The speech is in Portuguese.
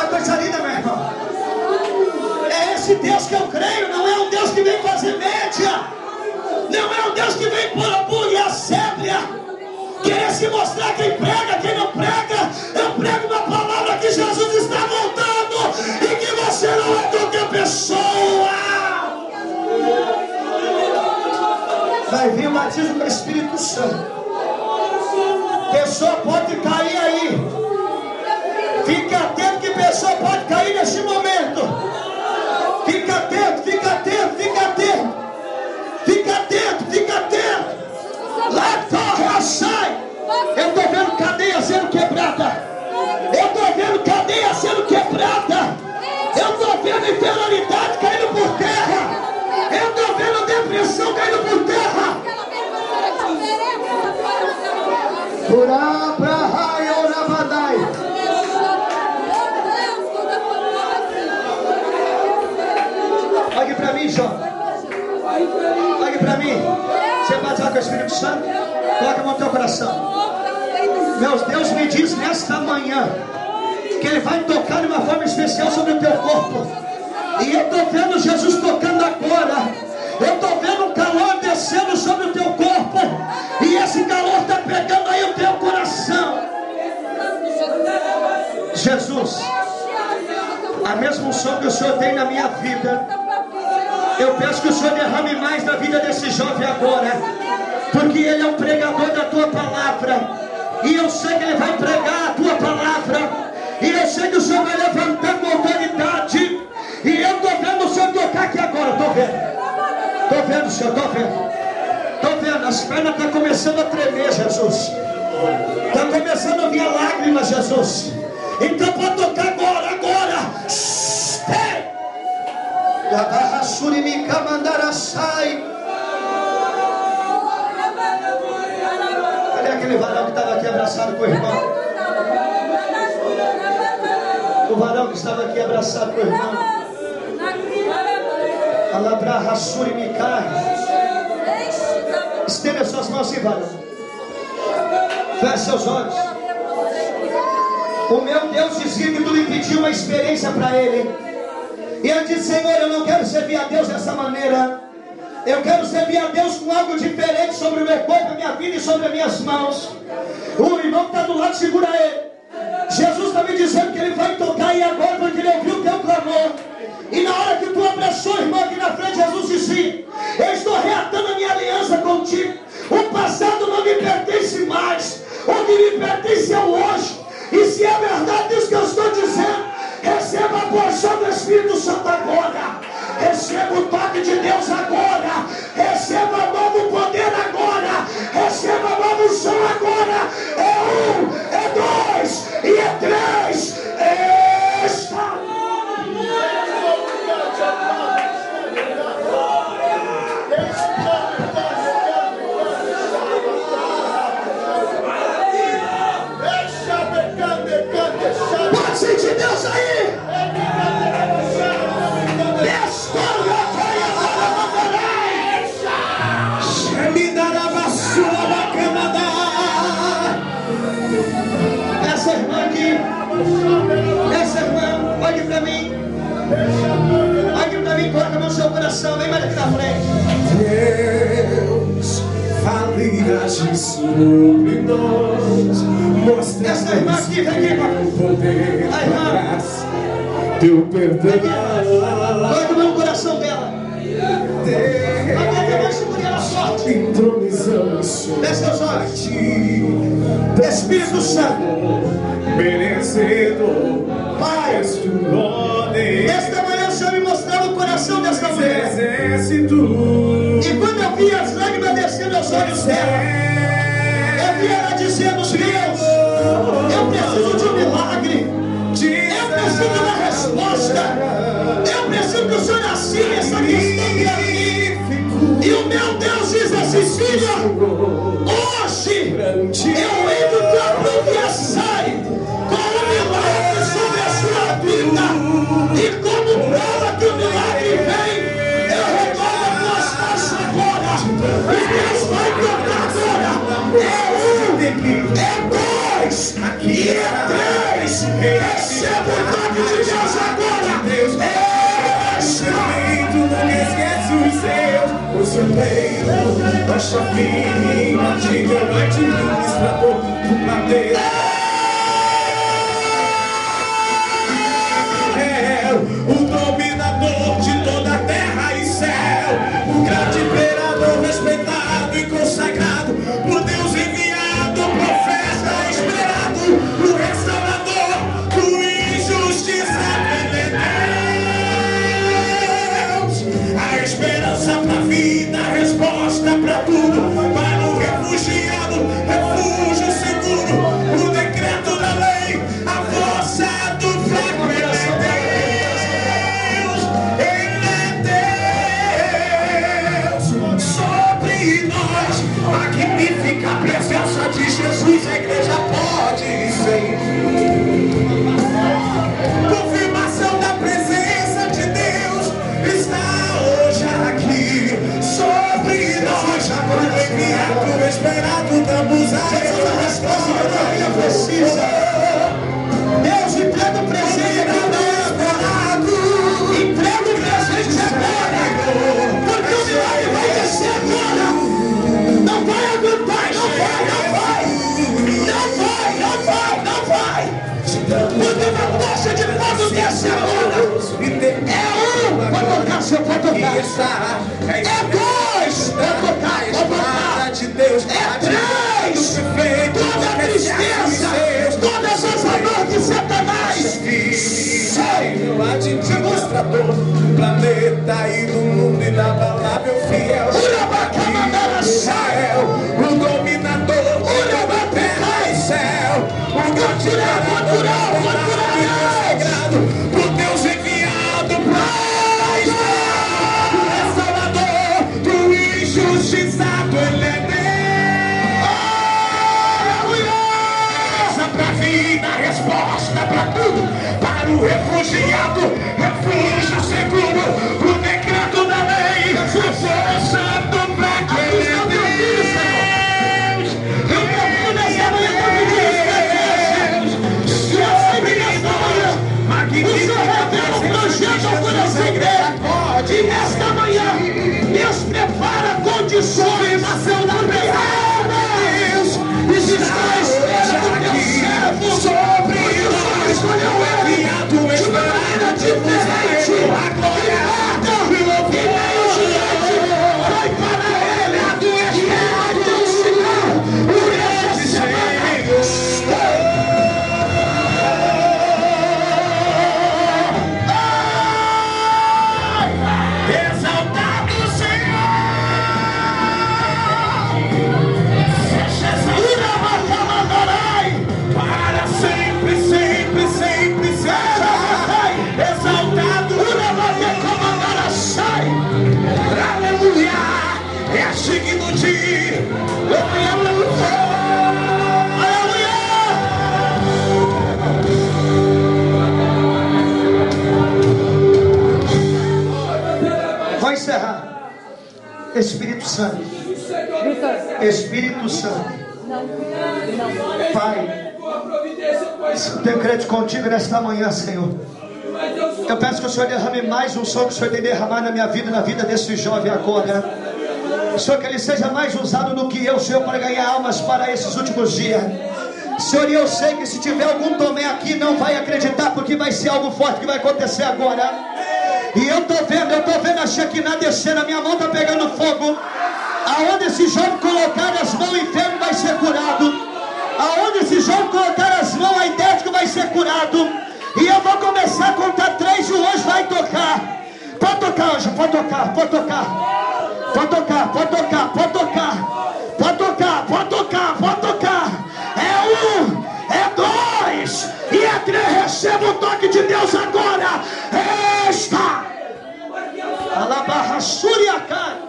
coisa linda, meu irmão. É esse Deus que eu creio. Não é um Deus que vem fazer média. Não é um Deus que vem pôr a pulga e a sépia, querer se mostrar quem prega, quem não prega. Eu prego uma palavra que Jesus está voltando e que você não é qualquer pessoa. Vai vir o batismo com o Espírito Santo. Pessoa pode cair aí. Fica atento que pessoa pode cair nesse momento. Fica atento, fica atento, fica atento. Fica atento, fica atento. Lá fora sai. Eu estou vendo cadeia sendo quebrada. Eu estou vendo cadeia sendo quebrada. Eu estou vendo inferioridade caindo por terra. Eu estou vendo depressão caindo por terra. Olhe para mim, João. Olhe para mim. Você é batizado com o Espírito Santo? Coloca a mão no teu coração. Meu Deus me diz nesta manhã que Ele vai tocar de uma forma especial sobre o teu corpo. E eu estou vendo Jesus tocando agora. Eu estou vendo um calor descendo sobre o teu corpo. E esse calor está pegando aí o teu coração. Jesus, a mesma unção que o Senhor tem na minha vida, eu peço que o Senhor derrame mais na vida desse jovem agora. Porque ele é um pregador da tua palavra. E eu sei que ele vai pregar a tua palavra. E eu sei que o Senhor vai levantar com autoridade. E eu estou vendo o Senhor tocar aqui agora. Estou vendo. Estou vendo, Senhor, estou vendo. Estou vendo, as pernas estão começando a tremer, Jesus. Está começando a vir lágrimas, Jesus. Então pode tocar agora, agora. Cadê aquele varão que estava aqui abraçado com o irmão? O varão que estava aqui abraçado com o irmão. Alabra Rassuri Micai. Estenda suas mãos assim, varão. Feche seus olhos. O meu Deus dizia que tu me pediu uma experiência para Ele. E eu disse: Senhor, eu não quero servir a Deus dessa maneira. Eu quero servir a Deus com algo diferente sobre o meu corpo, a minha vida e sobre as minhas mãos. O irmão que está do lado, segura ele. Jesus está me dizendo que Ele vai tocar aí agora, porque Ele ouviu o teu clamor. E na hora que tu abraçou, irmão, aqui na frente, Jesus disse: eu estou reatando a minha aliança contigo. O passado não me pertence mais. O que me pertence é o hoje. E se é verdade isso que eu estou dizendo, receba a porção do Espírito Santo agora. Receba o toque de Deus agora. Receba novo poder agora. Receba nova unção agora. É 1, é 2 e é 3. Está. Pode sentir Deus aí. Essa irmã aqui, essa irmã, olhe para mim. Olhe para mim, coloca a mão no seu coração. Vem mais aqui na frente. Deus, fale e age sobre nós. Mostra essa irmã aqui, vem aqui, teu poder, a irmã. graça, teu perdão. Coloca a mão no coração dela. Agora segure ela forte. Entronizamos sobre seus olhos. ti, Espírito Santo, merecedor, Pai, és tu nome. esta manhã o Senhor me mostrava o coração desta mulher. Exército. E quando eu vi as lágrimas descendo aos olhos dela, eu vi ela dizendo: Deus, eu preciso de um milagre. Eu preciso de uma resposta. Eu preciso que o Senhor assine essa questão de aqui. E o meu Deus diz assim: filha, hoje eu entro para profetizar com o milagre sobre a sua vida. E como prova que o milagre vem, eu renovo a tua força agora. E Deus vai tocar agora. É 1, é 2 e é 3. Receba o toque de Eliseu, conselheiro, rocha firme, imbatível, administrador do planeta. O dominador de toda a terra e céu, o grande imperador respeitado e consagrado, por Deus enviado, profeta esperado, o restaurador do injustiçado. Ele é Deus, a esperança pra vida, a resposta pra tudo, para o refugiado, refúgio seguro, o decreto da lei, a força do fraco. Magnífica a presença de Jesus, a igreja pode ser. Confirmação da presença de Deus está hoje aqui sobre nós. Agora enviado, esperado, damos a Ele a resposta que ele precisa. Deus entrega o presente agora. Entrega o presente agora, porque o milagre vai descer agora. Não vai aguentar, não vai. Porque uma tocha de fogo desce agora. É um, pode tocar, Senhor, pode tocar. É dois, pode tocar, pode tocar. É três, toda a tristeza, todas as amarras de Satanás. O administrador do planeta e do mundo inabalável fiel. O dominador da terra e céu, o grande sagrado, o Deus enviado pra Israel, o restaurador do injustiçado. Ele é Deus, pra vida, resposta pra tudo, para o refugiado, refúgio seguro, o decreto da lei, a força do fraco. Ele é Deus. E nesta manhã, Deus prepara condições a seu namorado. Deus está à espera do teu servo. Sobre isso, escolheu ele de maneira diferente. A glória e meio diante foi para ele a tua espera do Senhor. Por essa semana, digno de vou encerrar. Espírito Santo, Espírito Santo, Pai, eu tenho crédito contigo nesta manhã, Senhor. Eu peço que o Senhor derrame mais um som que o Senhor tem derramado na minha vida, na vida desse jovem agora. Senhor, que ele seja mais usado do que eu, Senhor, para ganhar almas para esses últimos dias. Senhor, e eu sei que se tiver algum Tomé aqui, não vai acreditar, porque vai ser algo forte que vai acontecer agora. E eu estou vendo a Shekinah descer, a minha mão está pegando fogo. Aonde esse jovem colocar as mãos, o enfermo vai ser curado. Aonde esse jovem colocar as mãos, a idético vai ser curado. E eu vou começar a contar 3 e o anjo vai tocar. Pode tocar, anjo, pode tocar, pode tocar. Pode tocar, pode tocar, pode tocar. Pode tocar, pode tocar, pode tocar. É 1, é 2 e é 3. Receba o toque de Deus agora. Esta Alabarra Suriacá.